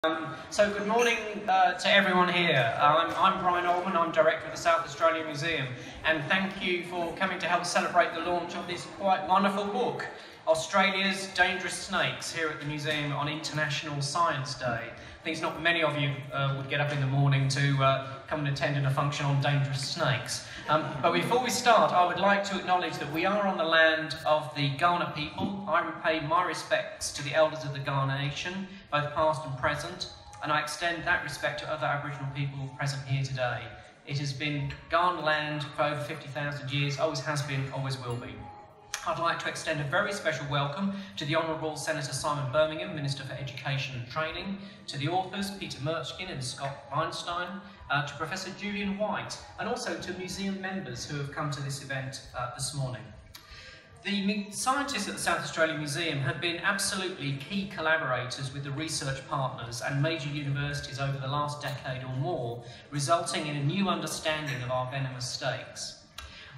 So good morning to everyone here. I'm Brian Orban, I'm Director of the South Australia Museum, and thank you for coming to help celebrate the launch of this quite wonderful book, Australia's Dangerous Snakes, here at the museum on International Science Day. I think it's not many of you would get up in the morning to come and attend a function on dangerous snakes. But before we start, I would like to acknowledge that we are on the land of the Kaurna people. I pay my respects to the elders of the Kaurna Nation, both past and present, and I extend that respect to other Aboriginal people present here today. It has been Kaurna land for over 50,000 years, always has been, always will be. I'd like to extend a very special welcome to the Honourable Senator Simon Birmingham, Minister for Education and Training, to the authors Peter Mirtschin and Scott Weinstein, to Professor Julian White, and also to museum members who have come to this event this morning. The scientists at the South Australia Museum have been absolutely key collaborators with the research partners and major universities over the last decade or more, resulting in a new understanding of our venomous snakes.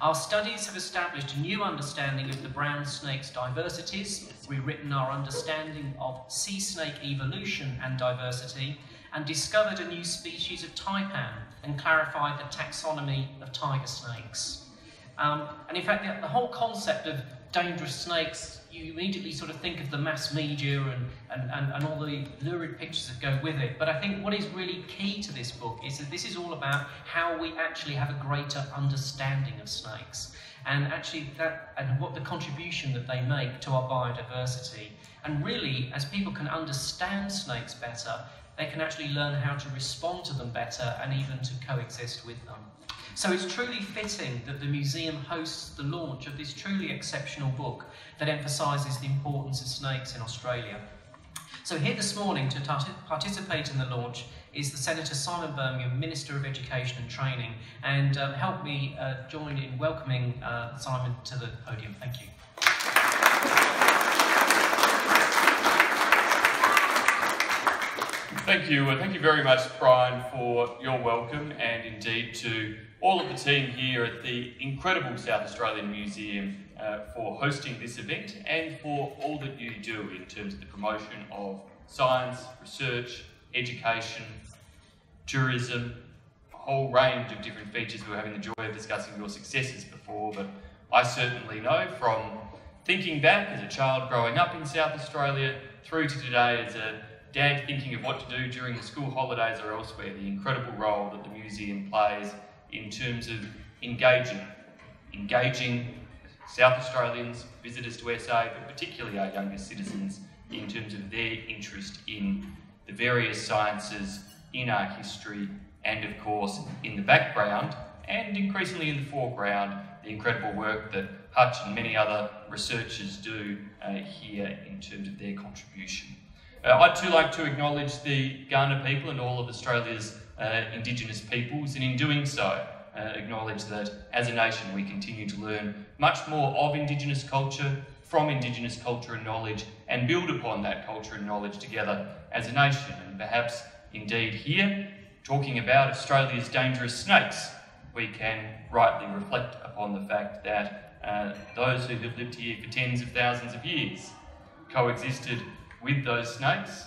Our studies have established a new understanding of the brown snake's diversities, rewritten our understanding of sea snake evolution and diversity, and discovered a new species of taipan and clarified the taxonomy of tiger snakes. And in fact, the whole concept of dangerous snakes, you immediately sort of think of the mass media and all the lurid pictures that go with it. But I think what is really key to this book is that this is all about how we actually have a greater understanding of snakes, and actually what the contribution that they make to our biodiversity. And really, as people can understand snakes better, they can actually learn how to respond to them better and even to coexist with them. So it's truly fitting that the museum hosts the launch of this truly exceptional book that emphasises the importance of snakes in Australia. So here this morning to participate in the launch is the Senator Simon Birmingham, Minister of Education and Training, and help me join in welcoming Simon to the podium. Thank you. Thank you. Thank you very much, Brian, for your welcome, and indeed to all of the team here at the incredible South Australian Museum for hosting this event and for all that you do in terms of the promotion of science, research, education, tourism, a whole range of different features. We were having the joy of discussing your successes before, but I certainly know from thinking back as a child growing up in South Australia through to today as a dad thinking of what to do during the school holidays or elsewhere, the incredible role that the museum plays in terms of engaging South Australians, visitors to SA, but particularly our younger citizens, in terms of their interest in the various sciences, in our history, and of course in the background, and increasingly in the foreground, the incredible work that Hutch and many other researchers do here in terms of their contribution. I'd too like to acknowledge the Kaurna people and all of Australia's Indigenous peoples, and in doing so acknowledge that as a nation we continue to learn much more of Indigenous culture, from Indigenous culture and knowledge, and build upon that culture and knowledge together as a nation. And perhaps indeed here, talking about Australia's dangerous snakes, we can rightly reflect upon the fact that those who have lived here for tens of thousands of years coexisted with those snakes,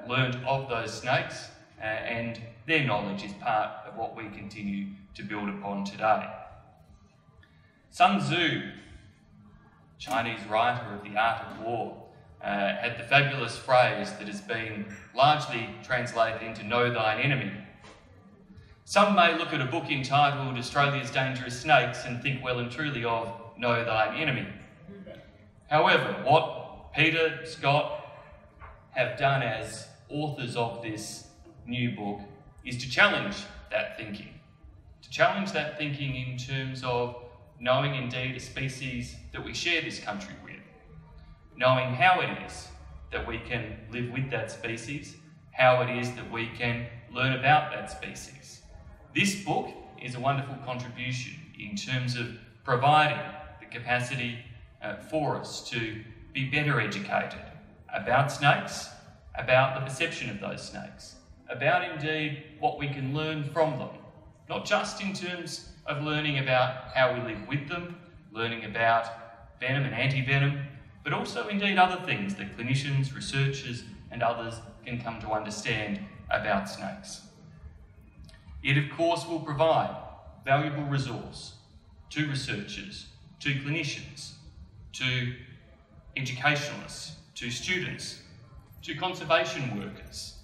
learned of those snakes, and their knowledge is part of what we continue to build upon today. Sun Tzu, Chinese writer of The Art of War, had the fabulous phrase that has been largely translated into "Know thine enemy." Some may look at a book entitled Australia's Dangerous Snakes and think well and truly of "Know thine enemy." However, what Peter, Scott have done as authors of this new book is to challenge that thinking. To challenge that thinking in terms of knowing indeed a species that we share this country with, knowing how it is that we can live with that species, how it is that we can learn about that species. This book is a wonderful contribution in terms of providing the capacity for us to be better educated about snakes, about the perception of those snakes, about indeed what we can learn from them, not just in terms of learning about how we live with them, learning about venom and antivenom, but also indeed other things that clinicians, researchers and others can come to understand about snakes. It, of course, will provide valuable resource to researchers, to clinicians, to educationalists, to students, to conservation workers.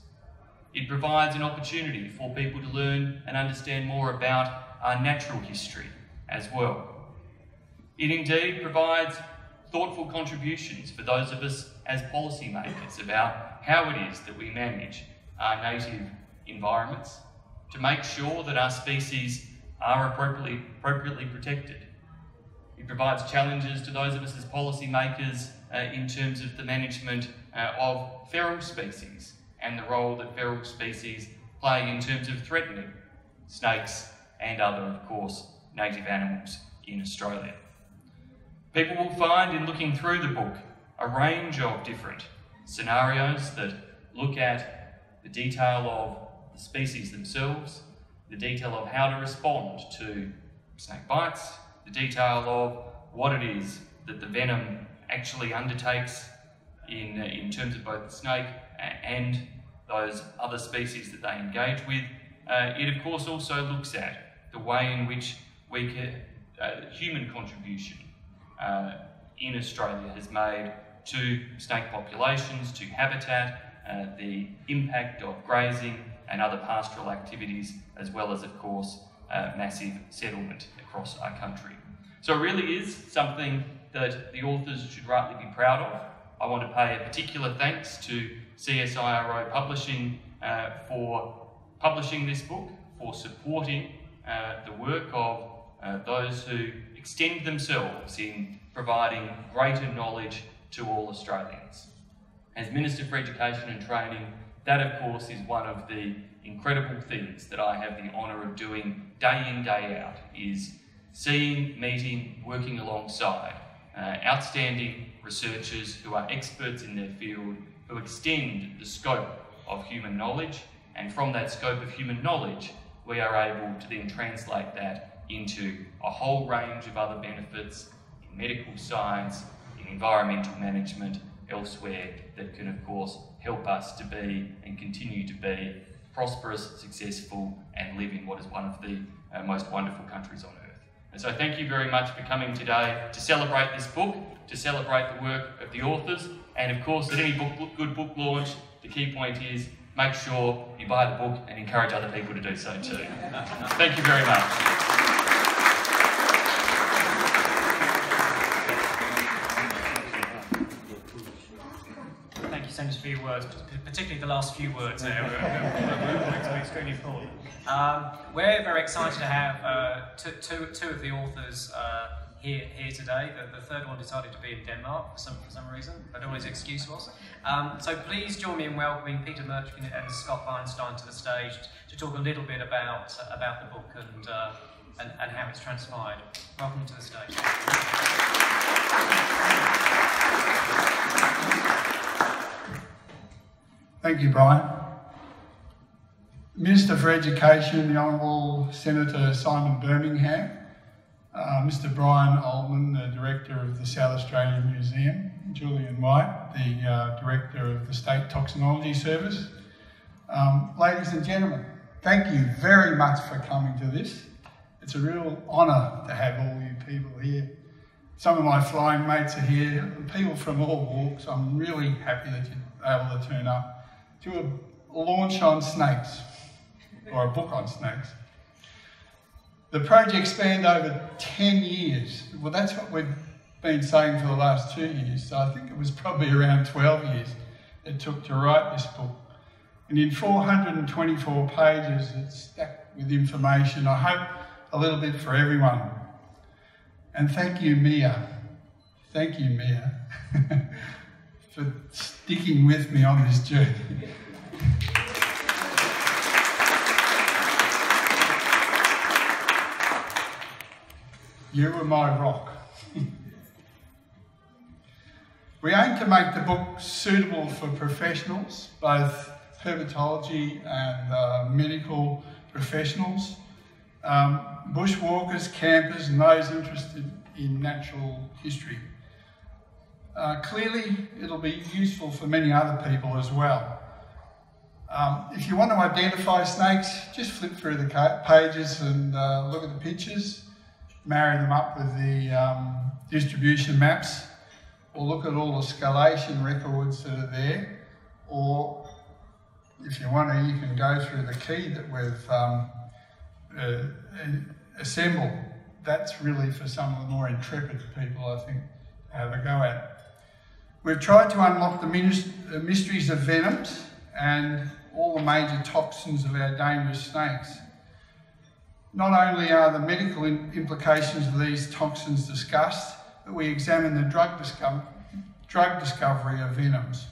It provides an opportunity for people to learn and understand more about our natural history as well. It indeed provides thoughtful contributions for those of us as policymakers about how it is that we manage our native environments to make sure that our species are appropriately protected. It provides challenges to those of us as policymakers in terms of the management of feral species and the role that feral species play in terms of threatening snakes and other, of course, native animals in Australia. People will find in looking through the book a range of different scenarios that look at the detail of the species themselves, the detail of how to respond to snake bites, the detail of what it is that the venom actually undertakes in terms of both the snake and those other species that they engage with. It, of course, also looks at the way in which we can, human contribution in Australia has made to snake populations, to habitat, the impact of grazing and other pastoral activities, as well as, of course, massive settlement across our country. So it really is something that the authors should rightly be proud of. I want to pay a particular thanks to CSIRO Publishing for publishing this book, for supporting the work of those who extend themselves in providing greater knowledge to all Australians. As Minister for Education and Training, that of course is one of the incredible things that I have the honour of doing day in, day out, is seeing, meeting, working alongside outstanding researchers who are experts in their field, who extend the scope of human knowledge, and from that scope of human knowledge we are able to then translate that into a whole range of other benefits in medical science, in environmental management, elsewhere, that can of course help us to be and continue to be prosperous, successful, and live in what is one of the most wonderful countries on earth. And so thank you very much for coming today to celebrate this book, to celebrate the work of the authors, and of course at any good book launch, the key point is make sure you buy the book and encourage other people to do so too. Thank you very much. Thank you so much for your words, particularly the last few words there were extremely important. We're very excited to have two of the authors here today. The third one decided to be in Denmark for some reason. I don't know what his excuse was. So please join me in welcoming Peter Mirtschin and Scott Weinstein to the stage to talk a little bit about the book and how it's transpired. Welcome to the stage. Thank you, Brian. Minister for Education, the Honourable Senator Simon Birmingham, Mr Brian Oldman, the Director of the South Australian Museum, Julian White, the Director of the State Toxinology Service. Ladies and gentlemen, thank you very much for coming to this. It's a real honour to have all you people here. Some of my flying mates are here, people from all walks. I'm really happy that you're able to turn up to a launch on snakes, or a book on snakes. The project spanned over 10 years. Well, that's what we've been saying for the last 2 years, so I think it was probably around 12 years it took to write this book. And in 424 pages, it's stacked with information, I hope a little bit for everyone. And thank you, Mia. Thank you, Mia, for sticking with me on this journey. You were my rock. We aim to make the book suitable for professionals, both herpetology and medical professionals, bushwalkers, campers, and those interested in natural history. Clearly, it'll be useful for many other people as well. If you want to identify snakes, just flip through the pages and look at the pictures, marry them up with the distribution maps, or look at all the scalation records that are there, or if you want to, you can go through the key that we've assembled. That's really for some of the more intrepid people, I think, to have a go at. We've tried to unlock the mysteries of venoms and all the major toxins of our dangerous snakes. Not only are the medical implications of these toxins discussed, but we examine the drug discovery of venoms,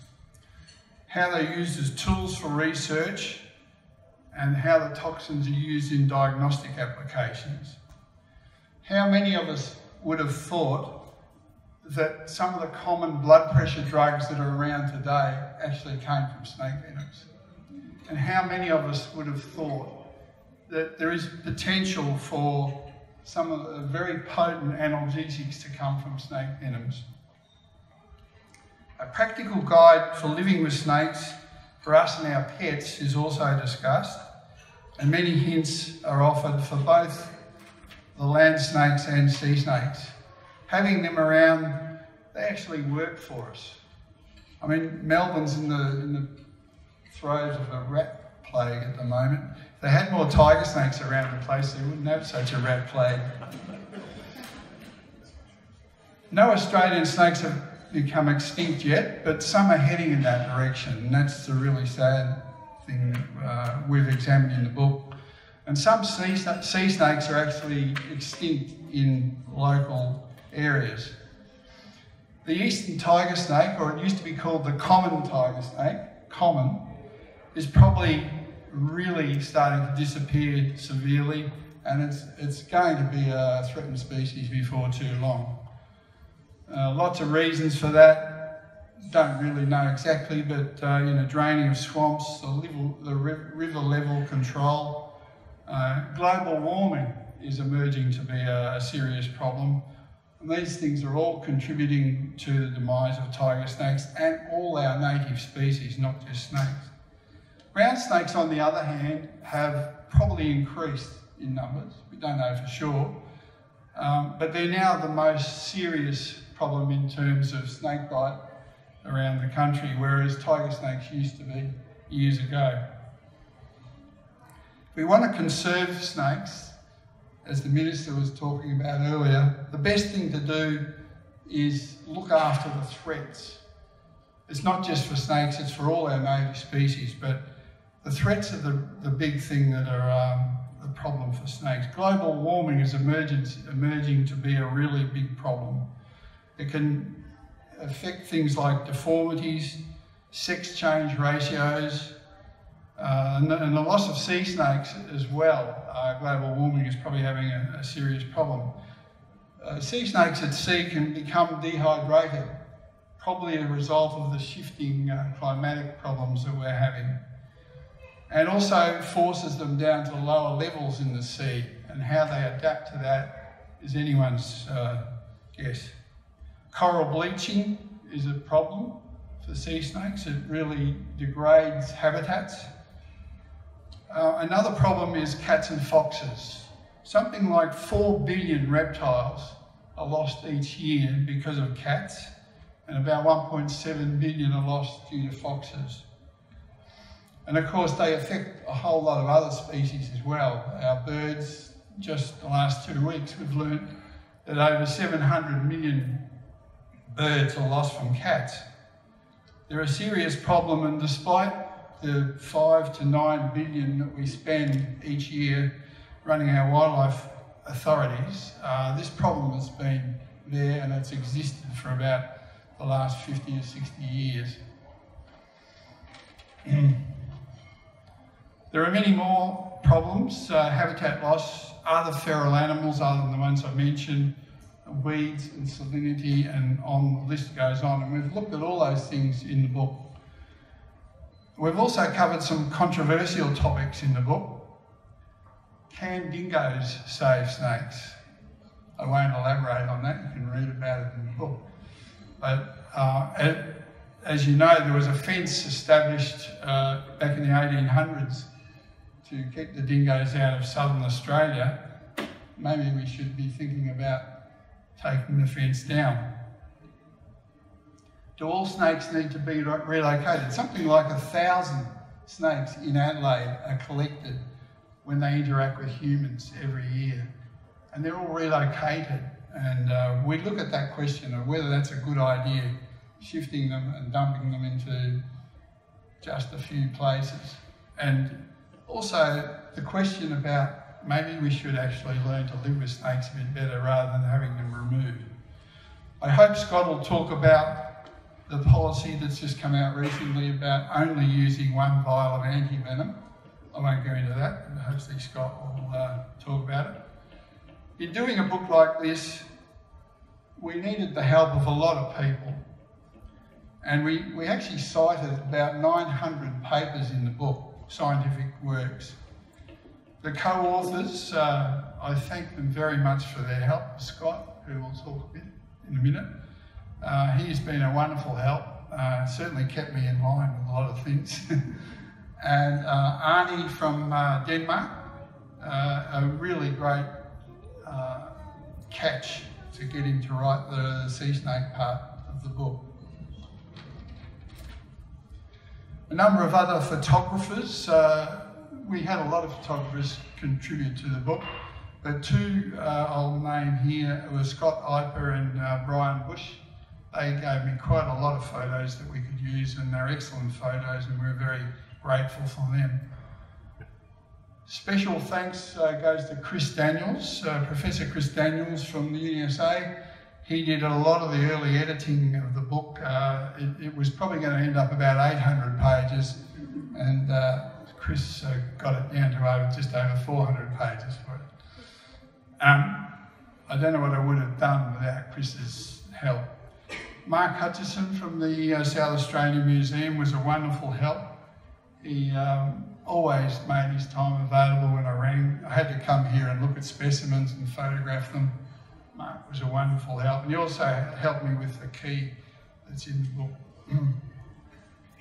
how they're used as tools for research, and how the toxins are used in diagnostic applications. How many of us would have thought that some of the common blood pressure drugs that are around today actually came from snake venoms? And how many of us would have thought that there is potential for some of the very potent analgesics to come from snake venoms? A practical guide for living with snakes for us and our pets is also discussed, and many hints are offered for both the land snakes and sea snakes. Having them around, they actually work for us. I mean, Melbourne's in the throes of a rat plague at the moment. If they had more tiger snakes around the place, they wouldn't have such a rat plague. No Australian snakes have become extinct yet, but some are heading in that direction, and that's the really sad thing that we've examined in the book. And some sea snakes are actually extinct in local areas. The eastern tiger snake, or it used to be called the common tiger snake, is probably really starting to disappear severely, and it's going to be a threatened species before too long. Lots of reasons for that, don't really know exactly, but draining of swamps, the river level control, global warming is emerging to be a serious problem. And these things are all contributing to the demise of tiger snakes and all our native species, not just snakes. Ground snakes, on the other hand, have probably increased in numbers. We don't know for sure, but they're now the most serious problem in terms of snake bite around the country, whereas tiger snakes used to be years ago. If we want to conserve snakes, as the Minister was talking about earlier, the best thing to do is look after the threats. It's not just for snakes, it's for all our native species, but the threats are the big thing that are the problem for snakes. Global warming is emerging to be a really big problem. It can affect things like deformities, sex change ratios, and the loss of sea snakes as well. Global warming is probably having a serious problem. Sea snakes at sea can become dehydrated, probably a result of the shifting climatic problems that we're having, and also forces them down to lower levels in the sea, and how they adapt to that is anyone's guess. Coral bleaching is a problem for sea snakes. It really degrades habitats. Another problem is cats and foxes. Something like 4 billion reptiles are lost each year because of cats, and about 1.7 billion are lost due to foxes. And of course they affect a whole lot of other species as well. Our birds, just the last 2 weeks, we've learned that over 700 million birds are lost from cats. They're a serious problem, and despite the 5 to 9 billion that we spend each year running our wildlife authorities, this problem has been there and it's existed for about the last 50 or 60 years. There are many more problems, habitat loss, other feral animals other than the ones I mentioned, weeds and salinity, and on the list goes on, and we've looked at all those things in the book. We've also covered some controversial topics in the book. Can dingoes save snakes? I won't elaborate on that, you can read about it in the book. But as you know, there was a fence established back in the 1800s to keep the dingoes out of southern Australia. Maybe we should be thinking about taking the fence down. Do all snakes need to be relocated? Something like 1,000 snakes in Adelaide are collected when they interact with humans every year. And they're all relocated. And we look at that question of whether that's a good idea, shifting them and dumping them into just a few places. And also the question about maybe we should actually learn to live with snakes a bit better rather than having them removed. I hope Scott will talk about the policy that's just come out recently about only using one vial of antivenom. I won't go into that, but hopefully Scott will talk about it. In doing a book like this, we needed the help of a lot of people. And we actually cited about 900 papers in the book, scientific works. The co-authors, I thank them very much for their help. Scott, who will talk a bit in a minute. He's been a wonderful help, certainly kept me in line with a lot of things. And Arnie from Denmark, a really great catch to get him to write the sea snake part of the book. A number of other photographers, we had a lot of photographers contribute to the book, but two I'll name here were Scott Iper and Brian Bush. They gave me quite a lot of photos that we could use, and they're excellent photos, and we're very grateful for them. Special thanks goes to Chris Daniels, Professor Chris Daniels from the USA. He did a lot of the early editing of the book. It was probably going to end up about 800 pages, and Chris got it down to just over 400 pages for it. I don't know what I would have done without Chris's help. Mark Hutchison from the South Australian Museum was a wonderful help. He always made his time available when I rang. I had to come here and look at specimens and photograph them. Mark was a wonderful help, and he also helped me with the key that's in the book.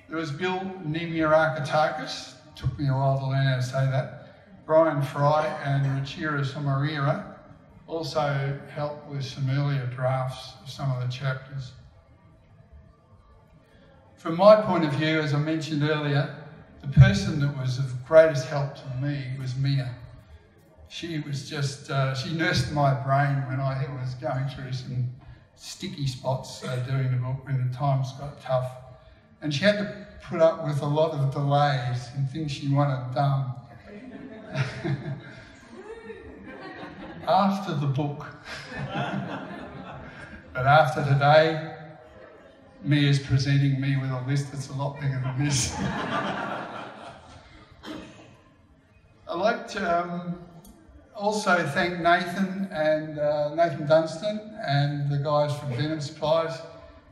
There was Bill Nemirakakis, took me a while to learn how to say that. Brian Fry and Ruchira Somarira also helped with some earlier drafts of some of the chapters. From my point of view, as I mentioned earlier, the person that was of greatest help to me was Mia. She was just, she nursed my brain when I was going through some sticky spots doing the book when the times got tough. And she had to put up with a lot of delays and things she wanted done after the book. But after today, Mia's presenting me with a list that's a lot bigger than this. I'd like to also thank Nathan and Nathan Dunstan and the guys from Venom Supplies,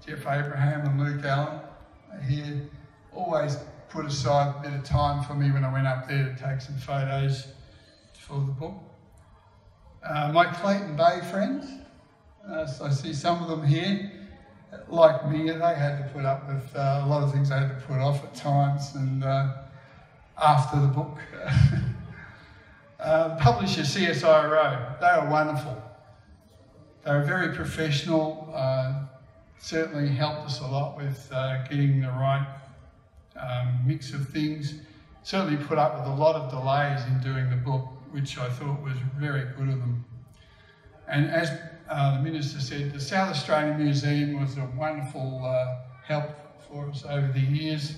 Jeff Abraham and Luke Allen. He always put aside a bit of time for me when I went up there to take some photos for the book. My Clayton Bay friends, so I see some of them here. Like me, they had to put up with a lot of things they had to put off at times, and after the book. Publisher CSIRO, they were wonderful. They were very professional, certainly helped us a lot with getting the right mix of things. Certainly put up with a lot of delays in doing the book, which I thought was very good of them. And as the Minister said, the South Australian Museum was a wonderful help for us over the years.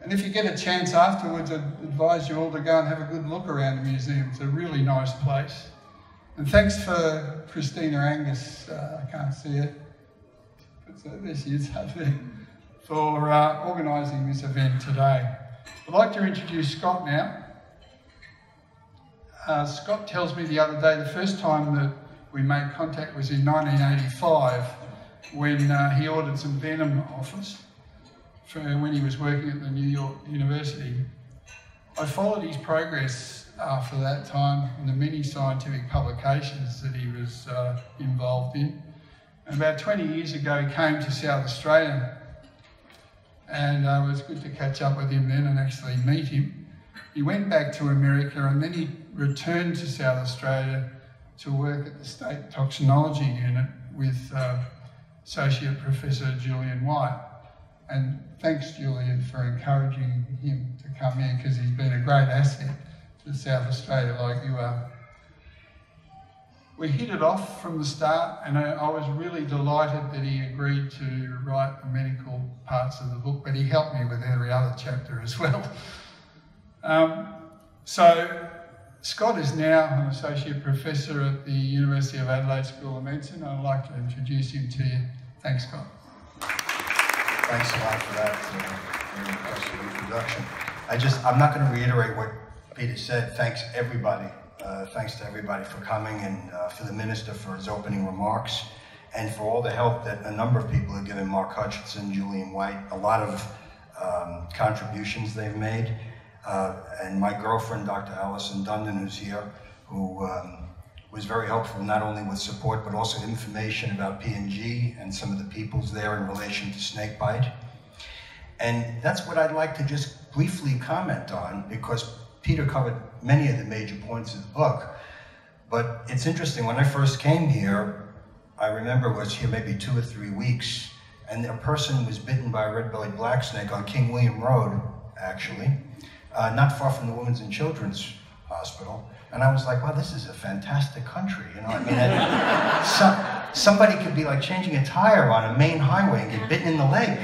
And if you get a chance afterwards, I'd advise you all to go and have a good look around the museum. It's a really nice place. And thanks for Christina Angus, I can't see it, but there she is up there, for organising this event today. I'd like to introduce Scott now. Scott tells me the other day the first time that we made contact was in 1985 when he ordered some Venom off us for when he was working at the New York University. I followed his progress after that time in the many scientific publications that he was involved in. And about 20 years ago he came to South Australia and it was good to catch up with him then and actually meet him. He went back to America and then he returned to South Australia to work at the State Toxinology Unit with Associate Professor Julian White. And thanks, Julian, for encouraging him to come here, because he's been a great asset to South Australia like you are. We hit it off from the start, and I was really delighted that he agreed to write the medical parts of the book, but he helped me with every other chapter as well. So Scott is now an Associate Professor at the University of Adelaide School of Medicine. I'd like to introduce him to you. Thanks, Scott. Thanks a lot for that very impressive introduction. I'm not going to reiterate what Peter said. Thanks everybody. Thanks to everybody for coming, and for the Minister for his opening remarks, and for all the help that a number of people have given Mark Hutchinson, Julian White, a lot of contributions they've made. And my girlfriend, Dr. Alison Dundon, who's here, who was very helpful not only with support, but also information about P&G and some of the peoples there in relation to snakebite. And that's what I'd like to just briefly comment on, because Peter covered many of the major points of the book. But it's interesting, when I first came here, I remember I was here maybe 2 or 3 weeks, and a person was bitten by a red-bellied blacksnake on King William Road, actually, not far from the Women's and Children's Hospital. And I was like, wow, this is a fantastic country. You know, I mean, somebody could be like changing a tire on a main highway and get bitten in the leg.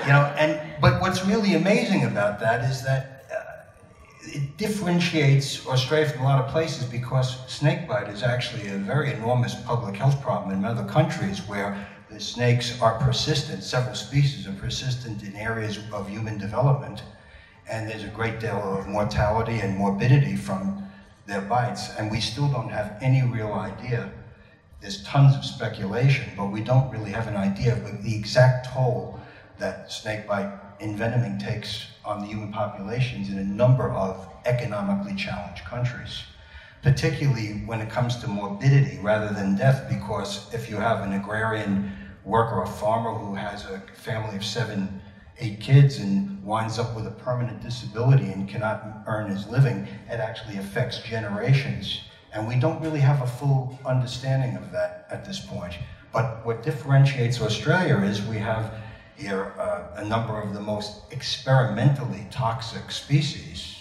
You know, but what's really amazing about that is that it differentiates Australia from a lot of places, because snakebite is actually a very enormous public health problem in other countries where the snakes are persistent. Several species are persistent in areas of human development, and there's a great deal of mortality and morbidity from their bites, and we still don't have any real idea. There's tons of speculation, but we don't really have an idea of the exact toll that snakebite envenoming takes on the human populations in a number of economically challenged countries, particularly when it comes to morbidity rather than death, because if you have an agrarian worker or farmer who has a family of 7, 8 kids and winds up with a permanent disability and cannot earn his living, it actually affects generations. And we don't really have a full understanding of that at this point. But what differentiates Australia is we have here a number of the most experimentally toxic species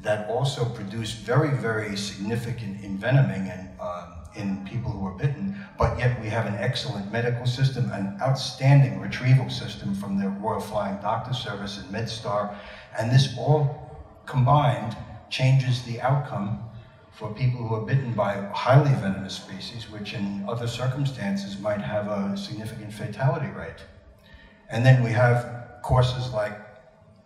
that also produce very, very significant envenoming in people who are bitten, but yet we have an excellent medical system, an outstanding retrieval system from the Royal Flying Doctor Service and MedStar, and this all combined changes the outcome for people who are bitten by highly venomous species, which in other circumstances might have a significant fatality rate. And then we have courses like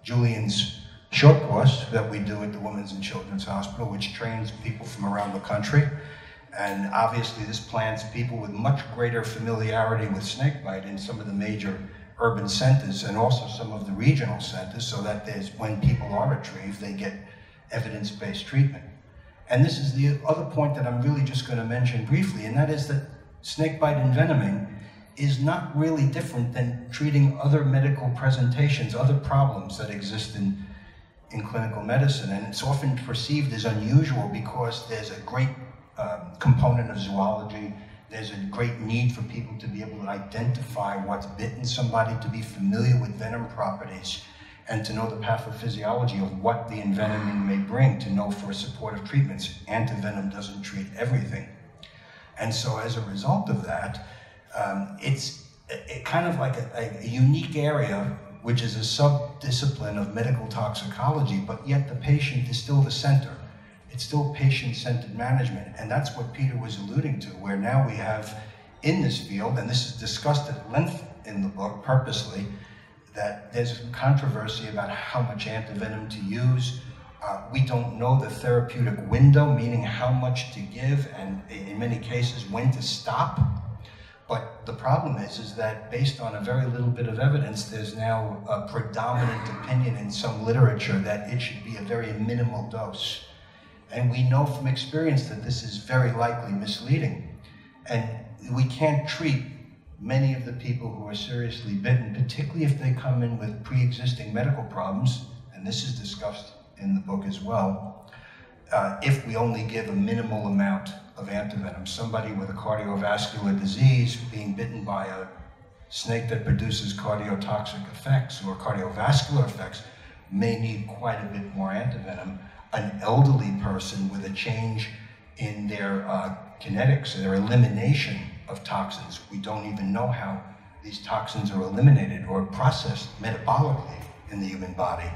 Julian's short course that we do at the Women's and Children's Hospital, which trains people from around the country. And obviously this plants people with much greater familiarity with snakebite in some of the major urban centers and also some of the regional centers, so that when people are retrieved, they get evidence-based treatment. And this is the other point that I'm really just going to mention briefly, and that is that snakebite envenoming is not really different than treating other medical presentations, other problems that exist in clinical medicine. And it's often perceived as unusual because there's a great component of zoology. There's a great need for people to be able to identify what's bitten somebody, to be familiar with venom properties, and to know the pathophysiology of what the envenoming may bring, to know for supportive treatments. Antivenom doesn't treat everything. And so as a result of that, it's kind of like a unique area, which is a sub-discipline of medical toxicology, but yet the patient is still the center. It's still patient-centered management, and that's what Peter was alluding to, where now we have in this field, and this is discussed at length in the book purposely, that there's controversy about how much antivenom to use. We don't know the therapeutic window, meaning how much to give, and in many cases when to stop. But the problem is that based on a very little bit of evidence, there's now a predominant opinion in some literature that it should be a very minimal dose. And we know from experience that this is very likely misleading. And we can't treat many of the people who are seriously bitten, particularly if they come in with pre-existing medical problems, and this is discussed in the book as well, if we only give a minimal amount of antivenom, somebody with a cardiovascular disease being bitten by a snake that produces cardiotoxic effects or cardiovascular effects may need quite a bit more antivenom. An elderly person with a change in their kinetics, their elimination of toxins, we don't even know how these toxins are eliminated or processed metabolically in the human body.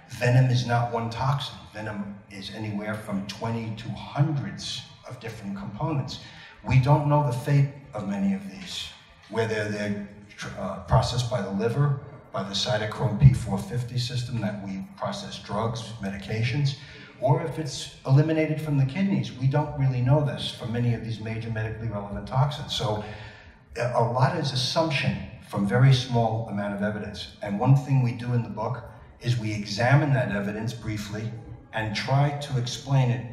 Venom is not one toxin. Venom is anywhere from 20 to hundreds of different components. We don't know the fate of many of these, whether they're processed by the liver, by the cytochrome P450 system that we process drugs, medications, or if it's eliminated from the kidneys. We don't really know this for many of these major medically relevant toxins. So a lot is assumption from very small amount of evidence. And one thing we do in the book is we examine that evidence briefly and try to explain it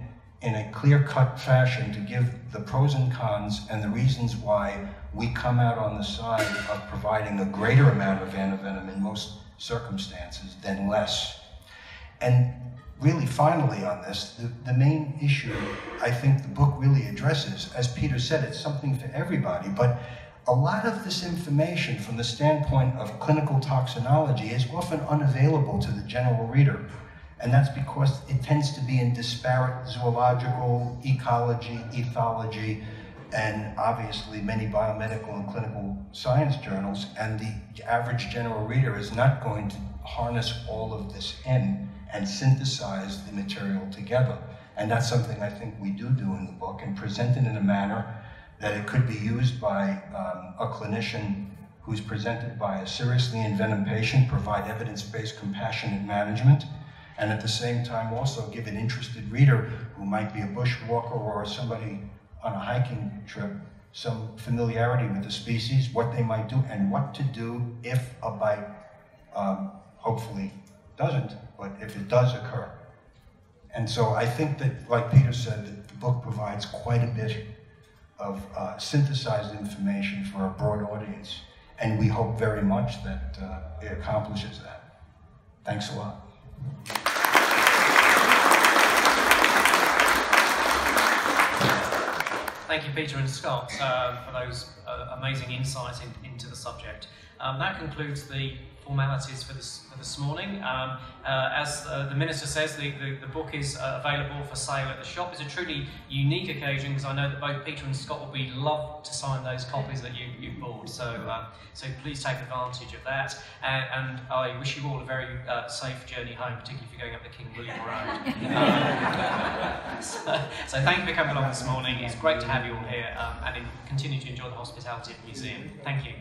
in a clear-cut fashion to give the pros and cons and the reasons why we come out on the side of providing a greater amount of antivenom in most circumstances than less. And really, finally on this, the main issue I think the book really addresses, as Peter said, it's something for everybody, but a lot of this information from the standpoint of clinical toxinology is often unavailable to the general reader. And that's because it tends to be in disparate zoological, ecology, ethology, and obviously many biomedical and clinical science journals, and the average general reader is not going to harness all of this in and synthesize the material together. And that's something I think we do in the book, and present it in a manner that it could be used by a clinician who's presented by a seriously envenomed patient, provide evidence-based compassionate management, and at the same time also give an interested reader who might be a bushwalker or somebody on a hiking trip some familiarity with the species, what they might do, and what to do if a bite hopefully doesn't, but if it does occur. And so I think that, like Peter said, that the book provides quite a bit of synthesized information for a broad audience, and we hope very much that it accomplishes that. Thanks a lot. Thank you, Peter and Scott, for those amazing insights into the subject. That concludes the formalities for this morning. As the Minister says, the book is available for sale at the shop. It's a truly unique occasion because I know that both Peter and Scott will be loved to sign those copies that you bought. So please take advantage of that. And I wish you all a very safe journey home, particularly if you're going up the King William Road. So thank you for coming along this morning. It's great to have you all here, and continue to enjoy the hospitality of the museum. Thank you.